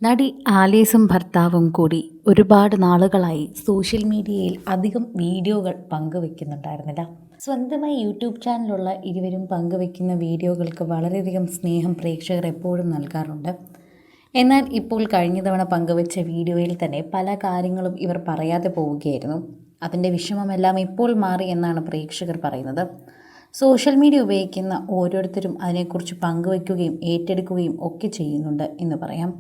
നടി ആലീസും ഭർത്താവും കൂടി ഒരുപാട് നാളുകളായി സോഷ്യൽ മീഡിയയിൽ അധികം വീഡിയോകൾ പങ്കുവെക്കുന്നുണ്ടായിരുന്നില്ല. സ്വന്തമായി യൂട്യൂബ് ചാനലുള്ള ഇരുവരും പങ്കുവെക്കുന്ന വീഡിയോകൾക്ക് വളരെയധികം സ്നേഹം പ്രേക്ഷകർ എപ്പോഴും നൽകാറുണ്ട്. എന്നാൽ ഇപ്പോൾ കഴിഞ്ഞ തവണ പങ്കുവെച്ച വീഡിയോയിൽ തന്നെ പല കാര്യങ്ങളും ഇവർ പറയാതെ പോവുകയായിരുന്നു. അതിൻ്റെ വിഷമമെല്ലാം ഇപ്പോൾ മാറി എന്നാണ് പ്രേക്ഷകർ പറയുന്നത്. സോഷ്യൽ മീഡിയ ഉപയോഗിക്കുന്ന ഓരോരുത്തരും അതിനെക്കുറിച്ച് പങ്കുവെക്കുകയും ഏറ്റെടുക്കുകയും ഒക്കെ ചെയ്യുന്നുണ്ട് എന്ന് പറയാം.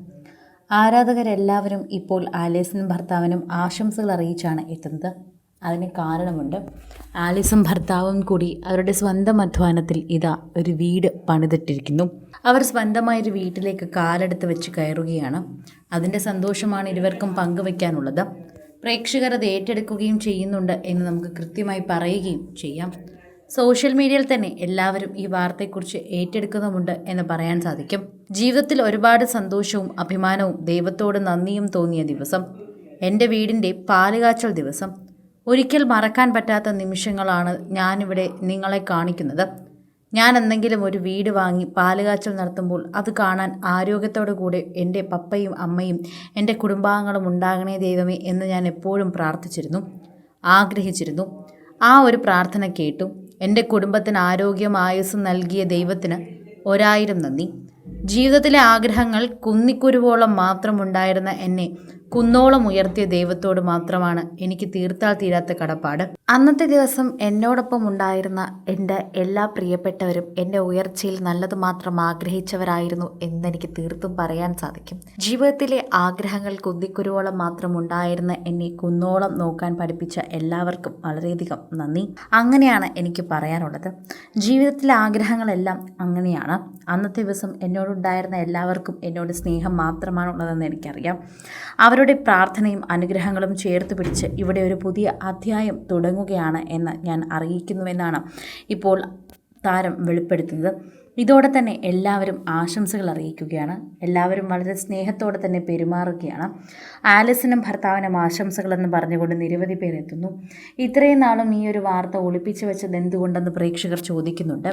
ആരാധകരെല്ലാവരും ഇപ്പോൾ ആലീസിനും ഭർത്താവിനും ആശംസകൾ അറിയിച്ചാണ് എത്തുന്നത്. അതിന് കാരണമുണ്ട്. ആലീസും ഭർത്താവും കൂടി അവരുടെ സ്വന്തം അധ്വാനത്തിൽ ഇതാ ഒരു വീട് പണിതിട്ടിരിക്കുന്നു. അവർ സ്വന്തമായൊരു വീട്ടിലേക്ക് കാലെടുത്ത് വെച്ച് കയറുകയാണ്. അതിൻ്റെ സന്തോഷമാണ് ഇരുവർക്കും പങ്കുവയ്ക്കാനുള്ളത്. പ്രേക്ഷകർ അത് ഏറ്റെടുക്കുകയും ചെയ്യുന്നുണ്ട് എന്ന് നമുക്ക് കൃത്യമായി പറയുകയും ചെയ്യാം. സോഷ്യൽ മീഡിയയിൽ തന്നെ എല്ലാവരും ഈ വാർത്തയെക്കുറിച്ച് ഏറ്റെടുക്കുന്നുമുണ്ട് എന്ന് പറയാൻ സാധിക്കും. ജീവിതത്തിൽ ഒരുപാട് സന്തോഷവും അഭിമാനവും ദൈവത്തോട് നന്ദിയും തോന്നിയ ദിവസം, എൻ്റെ വീടിൻ്റെ പാലുകാച്ചൽ ദിവസം. ഒരിക്കൽ മറക്കാൻ പറ്റാത്ത നിമിഷങ്ങളാണ് ഞാനിവിടെ നിങ്ങളെ കാണിക്കുന്നത്. ഞാൻ എന്തെങ്കിലും ഒരു വീട് വാങ്ങി പാലുകാച്ചൽ നടത്തുമ്പോൾ അത് കാണാൻ ആരോഗ്യത്തോടു കൂടെ എൻ്റെ പപ്പയും അമ്മയും എൻ്റെ കുടുംബാംഗങ്ങളും ഉണ്ടാകണേ ദൈവമേ എന്ന് ഞാൻ എപ്പോഴും പ്രാർത്ഥിച്ചിരുന്നു, ആഗ്രഹിച്ചിരുന്നു. ആ ഒരു പ്രാർത്ഥന കേട്ടു. എൻ്റെ കുടുംബത്തിന് ആരോഗ്യം ആയുസ്സും നൽകിയ ദൈവത്തിന് 1000 നന്ദി. ജീവിതത്തിലെ ആഗ്രഹങ്ങൾ കുന്നിക്കുരുവോളം മാത്രമുണ്ടായിരുന്ന എന്നെ കുന്നോളം ഉയർത്തിയ ദൈവത്തോട് മാത്രമാണ് എനിക്ക് തീർത്താൽ തീരാത്ത കടപ്പാട്. അന്നത്തെ ദിവസം എന്നോടൊപ്പം ഉണ്ടായിരുന്ന എൻ്റെ എല്ലാ പ്രിയപ്പെട്ടവരും എൻ്റെ ഉയർച്ചയിൽ നല്ലത് മാത്രം ആഗ്രഹിച്ചവരായിരുന്നു എന്നെനിക്ക് തീർത്തും പറയാൻ സാധിക്കും. ജീവിതത്തിലെ ആഗ്രഹങ്ങൾ കുന്നിക്കുരുവോളം മാത്രം ഉണ്ടായിരുന്ന എന്നെ കുന്നോളം നോക്കാൻ പഠിപ്പിച്ച എല്ലാവർക്കും വളരെയധികം നന്ദി. അങ്ങനെയാണ് എനിക്ക് പറയാനുള്ളത്. ജീവിതത്തിലെ ആഗ്രഹങ്ങളെല്ലാം അങ്ങനെയാണ്. അന്നത്തെ ദിവസം എന്നോടുണ്ടായിരുന്ന എല്ലാവർക്കും എന്നോട് സ്നേഹം മാത്രമാണുള്ളതെന്ന് എനിക്കറിയാം. അവരുടെ പ്രാർത്ഥനയും അനുഗ്രഹങ്ങളും ചേർത്ത് പിടിച്ച് ഇവിടെ ഒരു പുതിയ അധ്യായം തുടങ്ങുകയാണ് എന്ന് ഞാൻ അറിയിക്കുന്നുവെന്നാണ് ഇപ്പോൾ താരം വെളിപ്പെടുത്തുന്നത്. ഇതോടെ തന്നെ എല്ലാവരും ആശംസകൾ അറിയിക്കുകയാണ്. എല്ലാവരും വളരെ സ്നേഹത്തോടെ തന്നെ പെരുമാറുകയാണ്. ആലീസിനും ഭർത്താവിനും ആശംസകളെന്ന് പറഞ്ഞുകൊണ്ട് നിരവധി പേർ എത്തുന്നു. ഇത്രയും നാളും ഈ ഒരു വാർത്ത ഒളിപ്പിച്ചു വെച്ചത് എന്തുകൊണ്ടെന്ന് പ്രേക്ഷകർ ചോദിക്കുന്നുണ്ട്.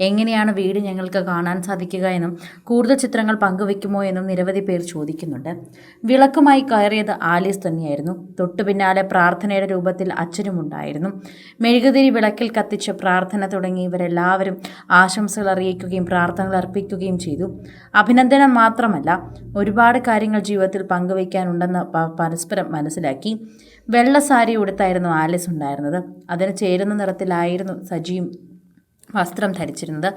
എങ്ങനെയാണ് വീട് ഞങ്ങൾക്ക് കാണാൻ സാധിക്കുക എന്നും കൂടുതൽ ചിത്രങ്ങൾ പങ്കുവെക്കുമോ എന്നും നിരവധി പേർ ചോദിക്കുന്നുണ്ട്. വിളക്കുമായി കയറിയത് ആലീസ് തന്നെയായിരുന്നു. തൊട്ടു പിന്നാലെ പ്രാർത്ഥനയുടെ രൂപത്തിൽ അച്ഛനും ഉണ്ടായിരുന്നു. മെഴുകുതിരി വിളക്കിൽ കത്തിച്ച് പ്രാർത്ഥന തുടങ്ങിയവരെല്ലാവരും ആശംസകൾ അറിയിക്കുക പ്രാർത്ഥനകൾ അർപ്പിക്കുകയും ചെയ്തു. അഭിനന്ദനം മാത്രമല്ല, ഒരുപാട് കാര്യങ്ങൾ ജീവിതത്തിൽ പങ്കുവയ്ക്കാനുണ്ടെന്ന് പരസ്പരം മനസ്സിലാക്കി. വെള്ള സാരി ഉടുത്തായിരുന്നു ആലീസ് ഉണ്ടായിരുന്നത്. അതിന് ചേരുന്ന നിറത്തിലായിരുന്നു സജിയും വസ്ത്രം ധരിച്ചിരുന്നത്.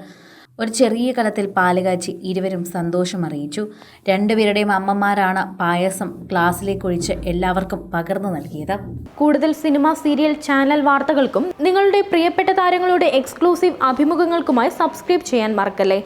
ഒരു ചെറിയ കലത്തിൽ പാല് കാച്ചി ഇരുവരും സന്തോഷം അറിയിച്ചു. രണ്ടുപേരുടെയും അമ്മമാരാണ് പായസം ഗ്ലാസ്സിലേക്ക് ഒഴിച്ച് എല്ലാവർക്കും പകർന്നു നൽകിയത്. കൂടുതൽ സിനിമ, സീരിയൽ, ചാനൽ വാർത്തകൾക്കും നിങ്ങളുടെ പ്രിയപ്പെട്ട താരങ്ങളുടെ എക്സ്ക്ലൂസീവ് അഭിമുഖങ്ങൾക്കുമായി സബ്സ്ക്രൈബ് ചെയ്യാൻ മറക്കല്ലേ.